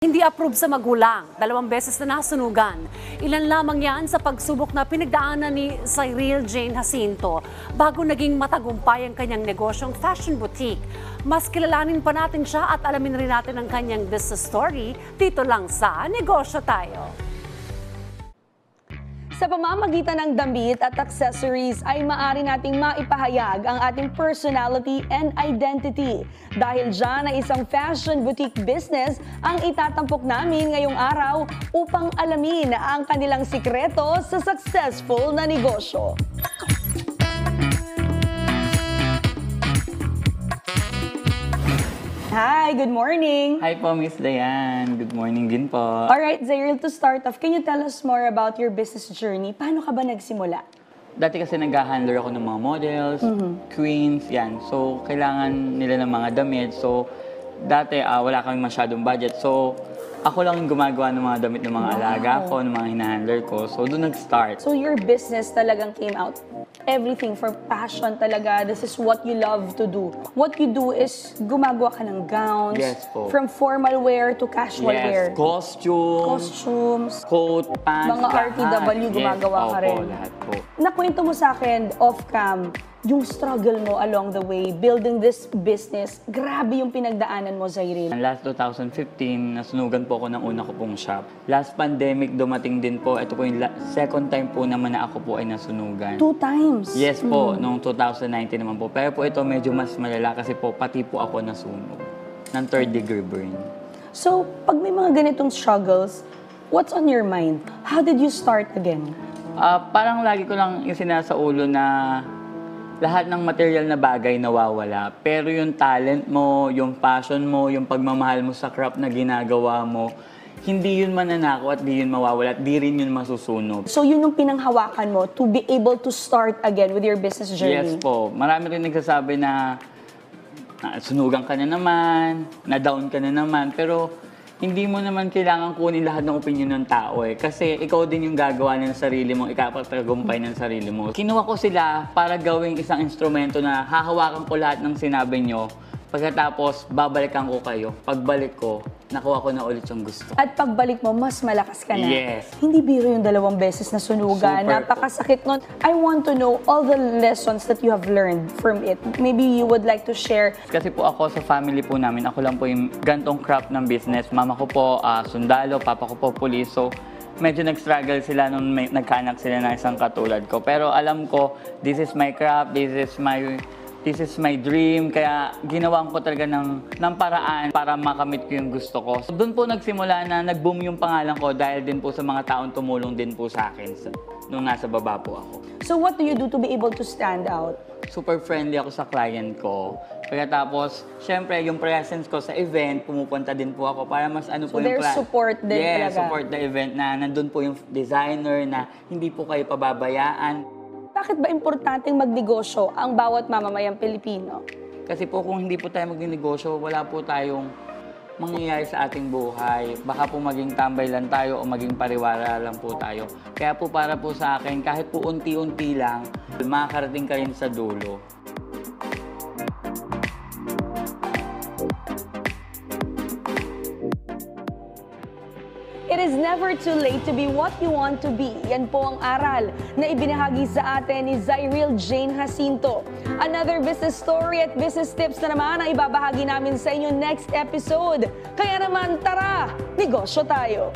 Hindi approve sa magulang, 2 beses na nasunugan. Ilan lamang yan sa pagsubok na pinagdaanan ni Cyril Jane Jacinto bago naging matagumpay ang kanyang negosyong fashion boutique. Mas kilalanin pa natin siya at alamin rin natin ang kanyang business story dito lang sa Negosyo Tayo. Sa pamamagitan ng damit at accessories ay maaari nating maipahayag ang ating personality and identity. Dahil dyan ay isang fashion boutique business ang itatampok namin ngayong araw upang alamin ang kanilang sikreto sa successful na negosyo. Hi, good morning. Hi po, Miss Dayan. Good morning din po. Alright, Cyril, to start off, can you tell us more about your business journey? Paano ka ba nagsimula? Dati kasi nag-handler ako ng mga models, queens, yan. So, kailangan nila ng mga damit. So, dati wala kami masyadong budget. So, ako lang yung gumagawa ng mga damit ng mga alaga ko, ng mga hinahandler ko. So, doon nag-start. So, your business talagang came out. Everything for passion talaga. This is what you love to do. What you do is gumagawa ka ng gowns. Yes po. From formal wear to casual wear. Costumes, coat, pants, Mga RTW gumagawa ka rin. Opo, lahat po. Nakwento mo sa akin off-cam, yung struggle mo along the way, building this business. Grabe yung pinagdaanan mo, Cyril. Last 2015, nasunugan po ako ng una ko pong shop. Last pandemic, dumating din po. Ito po yung second time po naman na ako po ay nasunugan. 2 times? Yes po, noong 2019 naman po. Pero po ito medyo mas malala kasi po pati po ako nasunog ng 3rd degree burn. So, pag may mga ganitong struggles, what's on your mind? How did you start again? Parang lagi ko lang yung sinasaulo na lahat ng material na bagay nawawala. Pero yung talent mo, yung passion mo, yung pagmamahal mo sa craft na ginagawa mo, hindi yun mananako at di yun mawawala at di rin yun masusunog. So yun yung pinanghawakan mo to be able to start again with your business journey? Yes po. Marami rin nagsasabi na sunugan ka na naman, na-down ka na naman, pero hindi mo naman kailangan kunin lahat ng opinion ng tao eh. Kasi ikaw din yung gagawa ng sarili mo, ikapagtagumpay ng sarili mo. Kinuha ko sila para gawing isang instrumento na hahawakan ko lahat ng sinabi nyo. Pagkatapos, babalikan ko kayo. Pagbalik ko, nakuha ko na ulit yung gusto. At pagbalik mo, mas malakas ka na. Yes. Hindi biro yung 2 beses na sunugan. Super. Napakasakit nun. I want to know all the lessons that you have learned from it. Maybe you would like to share. Kasi po ako sa family po namin, ako lang po yung gantong craft ng business. Mama ko po sundalo, papa ko po pulis. So, medyo nag-struggle sila nung nagkaanak sila na isang katulad ko. Pero alam ko, this is my craft, this is my dream, kaya ginawan ko talaga ng paraan para makamit ko yung gusto ko. So, doon po nagsimula na nag-boom yung pangalan ko dahil din po sa mga taong tumulong din po sa akin nung nasa baba po ako. So what do you do to be able to stand out? Super friendly ako sa client ko. Pagkatapos, syempre, yung presence ko sa event, pumupunta din po ako para mas ano So po yung there's support din yes, talaga. support the event na nandun po yung designer na hindi po kayo pababayaan. Bakit ba importanteng magnegosyo ang bawat mamamayang Pilipino? Kasi po kung hindi po tayo magnegosyo, wala po tayong mangyayari sa ating buhay. Baka po maging tambay lang tayo o maging pariwara lang po tayo. Kaya po para po sa akin, kahit po unti-unti lang, makakarating ka rin sa dulo. It is never too late to be what you want to be. Yan po ang aral na ibinahagi sa atin ni Cyril Jane Jacinto. Another business story at business tips na naman ang ibabahagi namin sa inyo next episode. Kaya naman, tara, negosyo tayo!